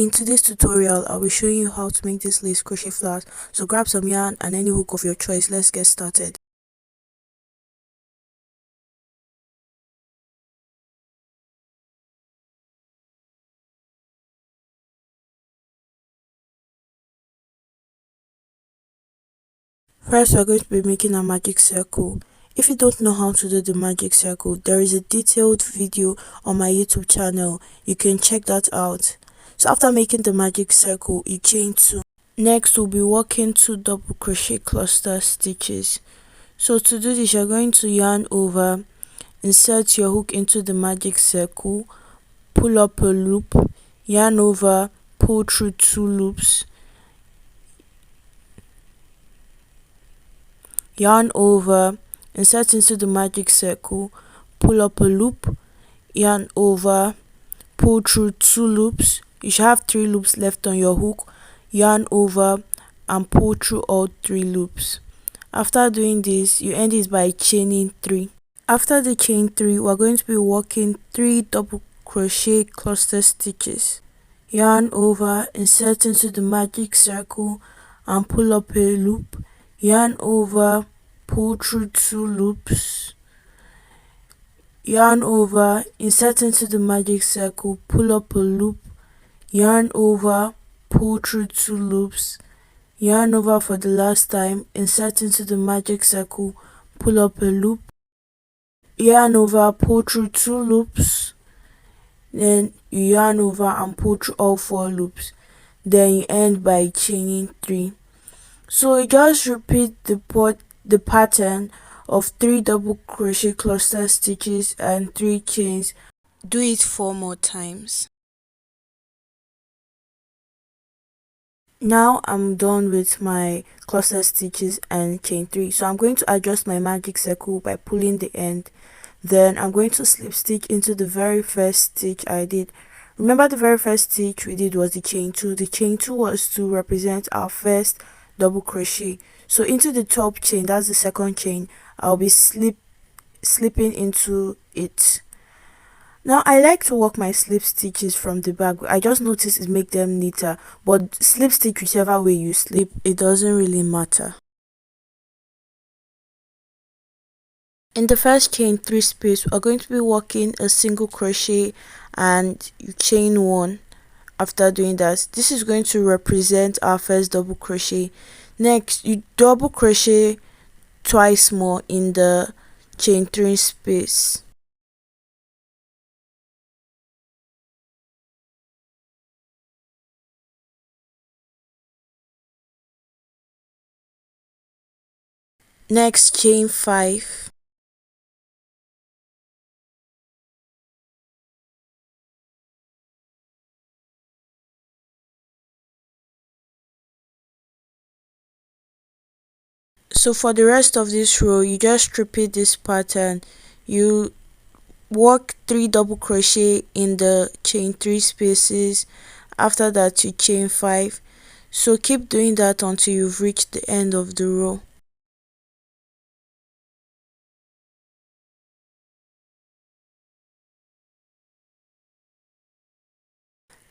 In today's tutorial, I'll be showing you how to make this lace crochet flowers. So grab some yarn and any hook of your choice. Let's get started. First, we're going to be making a magic circle. If you don't know how to do the magic circle, there is a detailed video on my YouTube channel. You can check that out. So after making the magic circle, you chain 2. Next, we'll be working 2 double crochet cluster stitches. So to do this, you're going to yarn over, insert your hook into the magic circle, pull up a loop, yarn over, pull through 2 loops, yarn over, insert into the magic circle, pull up a loop, yarn over, pull through 2 loops. You should have 3 loops left on your hook, yarn over and pull through all 3 loops. After doing this, you end it by chaining 3. After the chain 3, we're going to be working 3 double crochet cluster stitches. Yarn over, insert into the magic circle and pull up a loop, yarn over, pull through 2 loops, yarn over, insert into the magic circle, pull up a loop, yarn over, pull through 2 loops, yarn over for the last time, insert into the magic circle, pull up a loop, yarn over, pull through 2 loops, then you yarn over and pull through all 4 loops, then you end by chaining 3. So you just repeat the pattern of 3 double crochet cluster stitches and 3 chains. Do it 4 more times. Now I'm done with my cluster stitches and chain 3, so I'm going to adjust my magic circle by pulling the end. Then I'm going to slip stitch into the very first stitch I did. Remember, the very first stitch we did was the chain 2. The chain 2 was to represent our first double crochet. So into the top chain, that's the second chain, I'll be slipping into it. Now I like to work my slip stitches from the back. I just noticed it make them neater, but slip stitch whichever way you slip, it doesn't really matter. In the first chain 3 space, we're going to be working a single crochet and you chain 1. After doing that, this is going to represent our first double crochet. Next, you double crochet twice more in the chain 3 space. Next, chain 5. So for the rest of this row, you just repeat this pattern. You work 3 double crochet in the chain 3 spaces. After that, you chain 5. So keep doing that until you've reached the end of the row.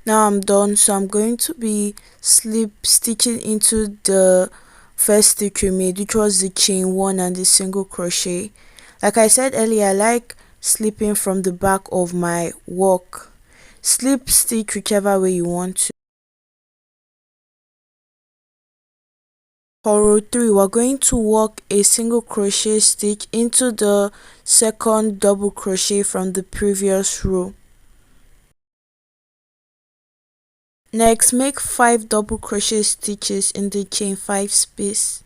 Now I'm done, so I'm going to be slip stitching into the first stitch we made, which was the chain 1 and the single crochet. Like I said earlier, I like slipping from the back of my work. Slip stitch whichever way you want to. For row 3, we're going to work a single crochet stitch into the second double crochet from the previous row. Next, make 5 double crochet stitches in the chain 5 space.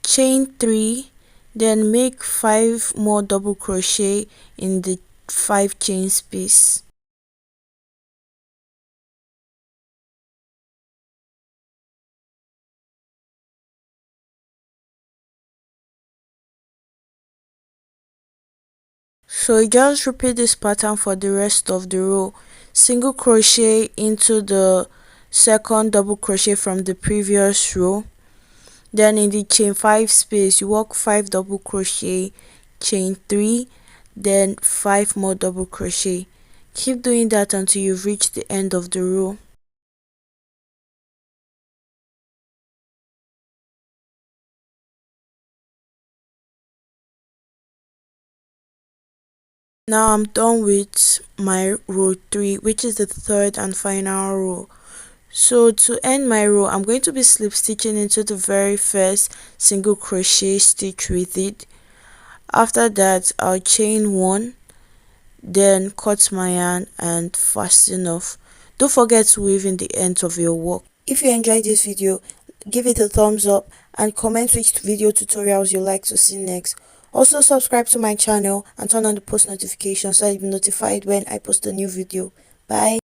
Chain 3, then make 5 more double crochet in the 5 chain space. So you just repeat this pattern for the rest of the row. Single crochet into the second double crochet from the previous row, then in the chain 5 space you work 5 double crochet, chain 3, then 5 more double crochet. Keep doing that until you've reached the end of the row. Now I'm done with my row 3, which is the third and final row. So to end my row, I'm going to be slip stitching into the very first single crochet stitch with it. After that, I'll chain 1, then cut my yarn and fasten off. Don't forget to weave in the ends of your work. If you enjoyed this video, give it a thumbs up and comment which video tutorials you'd like to see next. Also subscribe to my channel and turn on the post notifications so you'll be notified when I post a new video. Bye.